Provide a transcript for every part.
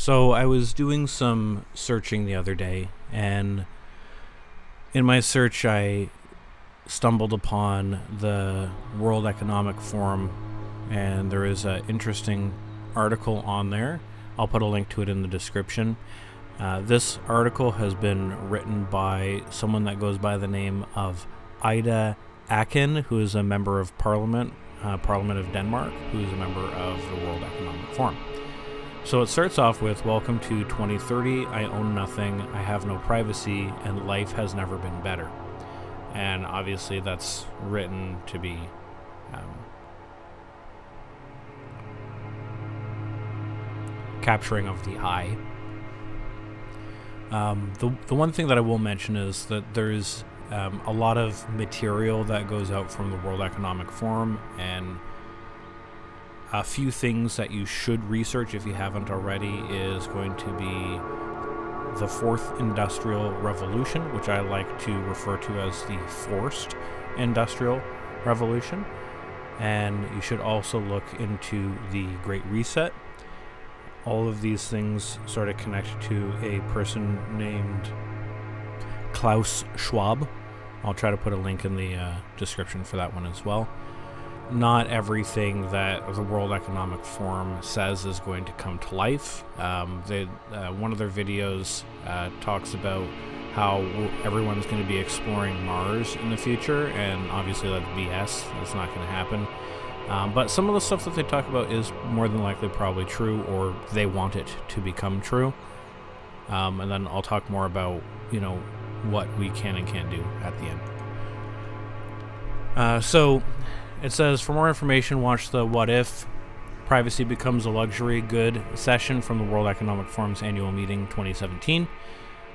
So I was doing some searching the other day, and in my search I stumbled upon the World Economic Forum, and there is an interesting article on there. I'll put a link to it in the description. This article has been written by someone that goes by the name of 𝐒𝐮𝐩𝐸𝐿, who is a member of Parliament of Denmark, who is a member of the World Economic Forum. So it starts off with, "Welcome to 2030, I own nothing, I have no privacy, and life has never been better." And obviously that's written to be capturing of the eye. The one thing that I will mention is that there's a lot of material that goes out from the World Economic Forum, and a few things that you should research if you haven't already is going to be the Fourth Industrial Revolution, which I like to refer to as the Forced Industrial Revolution. And you should also look into the Great Reset. All of these things sort of connect to a person named Klaus Schwab. I'll try to put a link in the description for that one as well. Not everything that the World Economic Forum says is going to come to life. One of their videos talks about how everyone's going to be exploring Mars in the future, and obviously that's BS. That's not going to happen. But some of the stuff that they talk about is more than likely probably true, or they want it to become true. And then I'll talk more about, what we can and can't do at the end. So it says, for more information, watch the What If Privacy Becomes a Luxury Good session from the World Economic Forum's annual meeting 2017.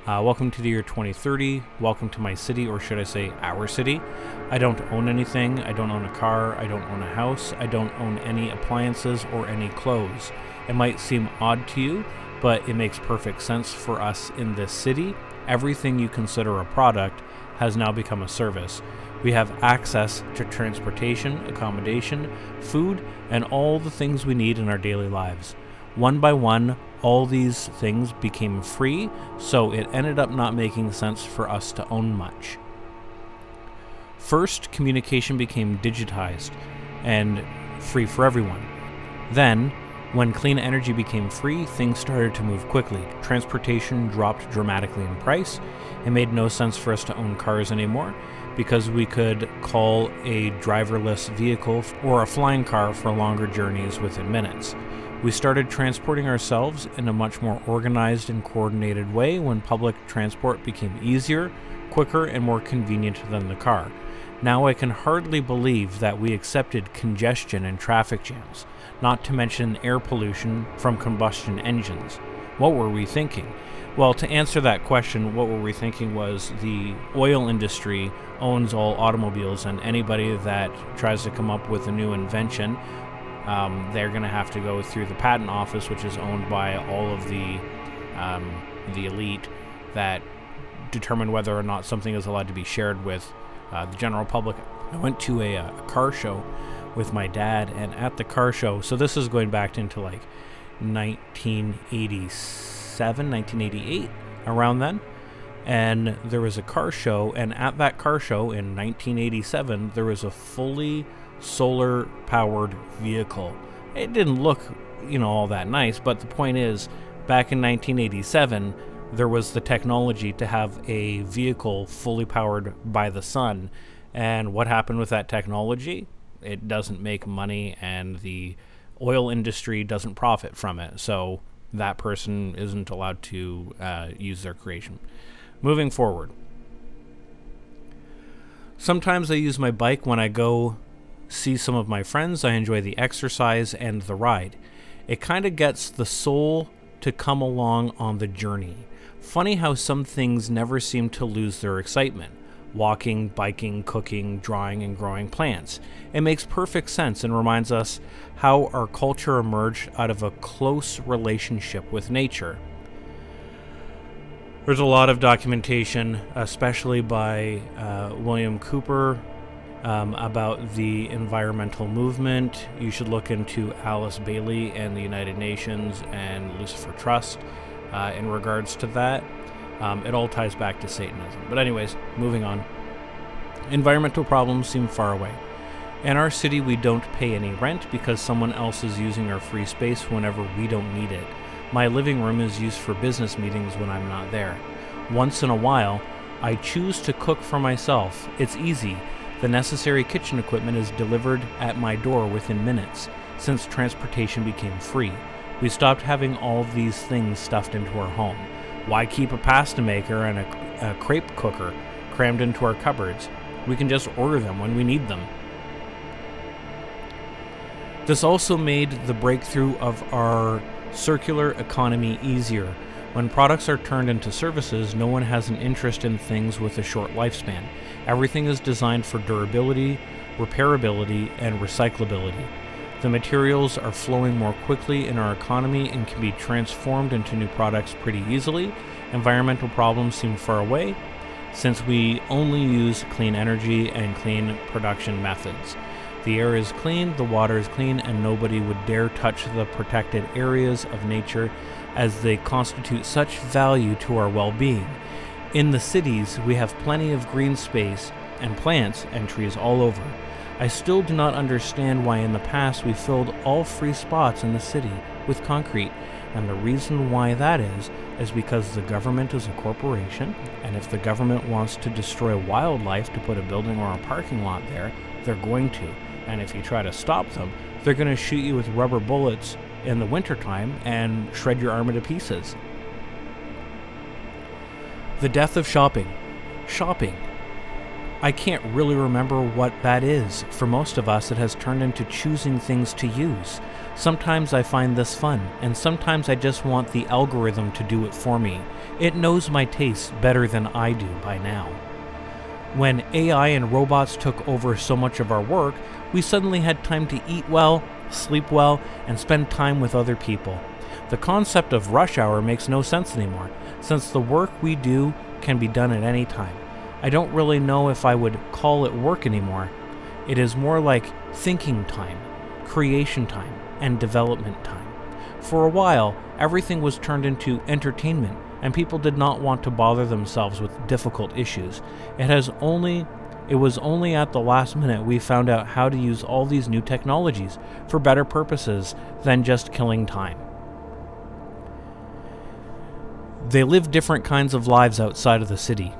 Welcome to the year 2030. Welcome to my city, or should I say our city. I don't own anything. I don't own a car. I don't own a house. I don't own any appliances or any clothes. It might seem odd to you, but it makes perfect sense for us in this city. Everything you consider a product has now become a service. We have access to transportation, accommodation, food, and all the things we need in our daily lives. One by one, all these things became free, so it ended up not making sense for us to own much. First, communication became digitized and free for everyone. Then, when clean energy became free, things started to move quickly. Transportation dropped dramatically in price. It made no sense for us to own cars anymore, because we could call a driverless vehicle or a flying car for longer journeys within minutes. We started transporting ourselves in a much more organized and coordinated way when public transport became easier, quicker, and more convenient than the car. Now I can hardly believe that we accepted congestion and traffic jams, not to mention air pollution from combustion engines. What were we thinking? Well, to answer that question, what were we thinking was the oil industry owns all automobiles, and anybody that tries to come up with a new invention, they're going to have to go through the patent office, which is owned by all of the elite that determine whether or not something is allowed to be shared with the general public. I went to a car show with my dad, and at the car show, so this is going back into like 1987, 1988, around then. And there was a car show, and at that car show in 1987, there was a fully solar-powered vehicle. It didn't look, all that nice, but the point is, back in 1987, there was the technology to have a vehicle fully powered by the sun. And what happened with that technology? It doesn't make money, and the oil industry doesn't profit from it, so that person isn't allowed to use their creation. Moving forward. Sometimes I use my bike when I go see some of my friends. I enjoy the exercise and the ride. It kind of gets the soul to come along on the journey. Funny how some things never seem to lose their excitement. Walking, biking, cooking, drawing, and growing plants. It makes perfect sense and reminds us how our culture emerged out of a close relationship with nature. There's a lot of documentation, especially by William Cooper about the environmental movement. You should look into Alice Bailey and the United Nations and Lucifer Trust in regards to that. It all ties back to Satanism. But anyways, moving on. Environmental problems seem far away. In our city, we don't pay any rent because someone else is using our free space whenever we don't need it. My living room is used for business meetings when I'm not there. Once in a while, I choose to cook for myself. It's easy. The necessary kitchen equipment is delivered at my door within minutes, since transportation became free. We stopped having all of these things stuffed into our home. Why keep a pasta maker and a crepe cooker crammed into our cupboards? We can just order them when we need them. This also made the breakthrough of our circular economy easier. When products are turned into services, no one has an interest in things with a short lifespan. Everything is designed for durability, repairability, and recyclability. The materials are flowing more quickly in our economy and can be transformed into new products pretty easily. Environmental problems seem far away, since we only use clean energy and clean production methods. The air is clean, the water is clean, and nobody would dare touch the protected areas of nature as they constitute such value to our well-being. In the cities, we have plenty of green space and plants and trees all over. I still do not understand why in the past we filled all free spots in the city with concrete, and the reason why that is because the government is a corporation, and if the government wants to destroy wildlife to put a building or a parking lot there, they're going to. And if you try to stop them, they're going to shoot you with rubber bullets in the wintertime and shred your armor to pieces. The death of shopping. Shopping. I can't really remember what that is. For most of us, it has turned into choosing things to use. Sometimes I find this fun, and sometimes I just want the algorithm to do it for me. It knows my tastes better than I do by now. When AI and robots took over so much of our work, we suddenly had time to eat well, sleep well, and spend time with other people. The concept of rush hour makes no sense anymore, since the work we do can be done at any time. I don't really know if I would call it work anymore. It is more like thinking time, creation time, and development time. For a while, everything was turned into entertainment, and people did not want to bother themselves with difficult issues. It was only at the last minute we found out how to use all these new technologies for better purposes than just killing time. They live different kinds of lives outside of the city.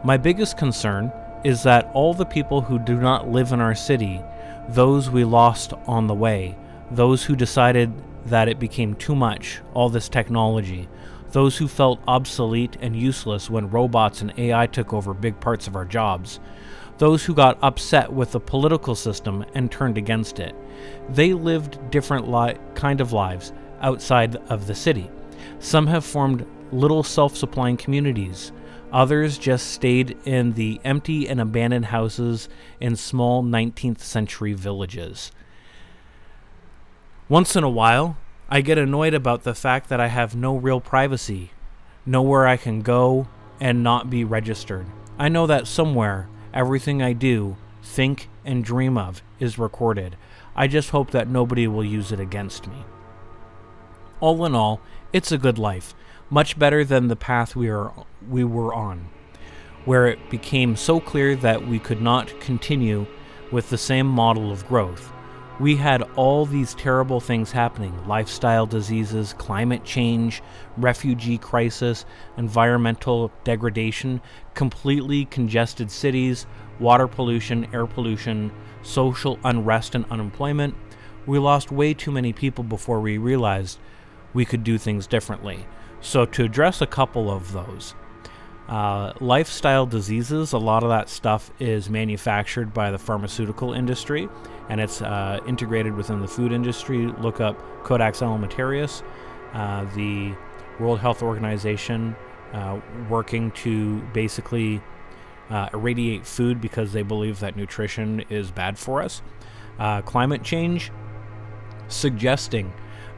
My biggest concern is that all the people who do not live in our city, those we lost on the way, those who decided that it became too much, all this technology, those who felt obsolete and useless when robots and AI took over big parts of our jobs, those who got upset with the political system and turned against it. They lived different kind of lives outside of the city. Some have formed little self-supplying communities. Others just stayed in the empty and abandoned houses in small 19th century villages. Once in a while, I get annoyed about the fact that I have no real privacy, nowhere I can go and not be registered. I know that somewhere, everything I do, think, and dream of is recorded. I just hope that nobody will use it against me. All in all, it's a good life, much better than the path we were on, where it became so clear that we could not continue with the same model of growth. We had all these terrible things happening: lifestyle diseases, climate change, refugee crisis, environmental degradation, completely congested cities, water pollution, air pollution, social unrest and unemployment. We lost way too many people before we realized we could do things differently. So to address a couple of those, lifestyle diseases, a lot of that stuff is manufactured by the pharmaceutical industry, and it's integrated within the food industry. Look up Codex Alimentarius, the World Health Organization, working to basically irradiate food because they believe that nutrition is bad for us. Climate change, suggesting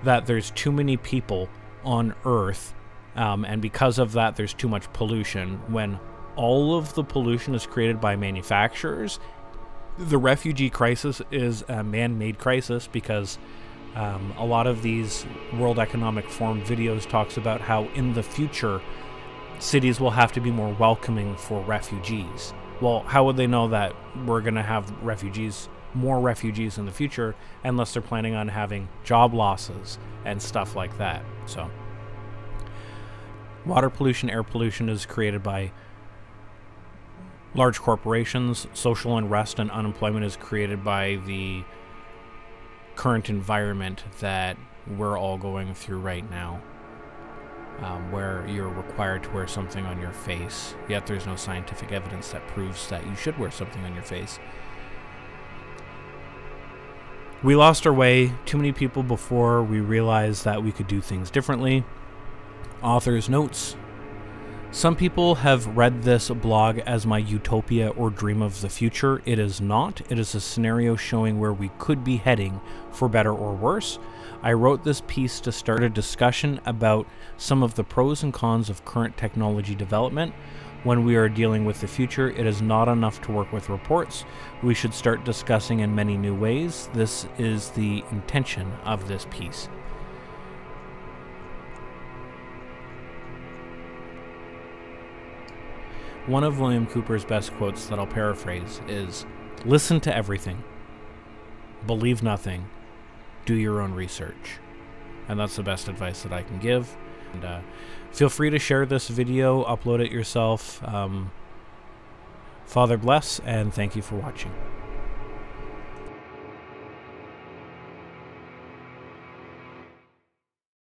that there's too many people on Earth, and because of that there's too much pollution, when all of the pollution is created by manufacturers The refugee crisis is a man-made crisis because a lot of these World Economic Forum videos talks about how in the future cities will have to be more welcoming for refugees. Well, how would they know that we're going to have more refugees in the future, unless they're planning on having job losses and stuff like that? So, water pollution, air pollution is created by large corporations. Social unrest and unemployment is created by the current environment that we're all going through right now, where you're required to wear something on your face, yet there's no scientific evidence that proves that you should wear something on your face. We lost our way. Too many people before we realized that we could do things differently. Author's notes. Some people have read this blog as my utopia or dream of the future. It is not. It is a scenario showing where we could be heading, for better or worse. I wrote this piece to start a discussion about some of the pros and cons of current technology development. When we are dealing with the future, it is not enough to work with reports. We should start discussing in many new ways. This is the intention of this piece. One of William Cooper's best quotes that I'll paraphrase is, "Listen to everything. Believe nothing. Do your own research." And that's the best advice that I can give. And feel free to share this video, upload it yourself. Father bless, and thank you for watching.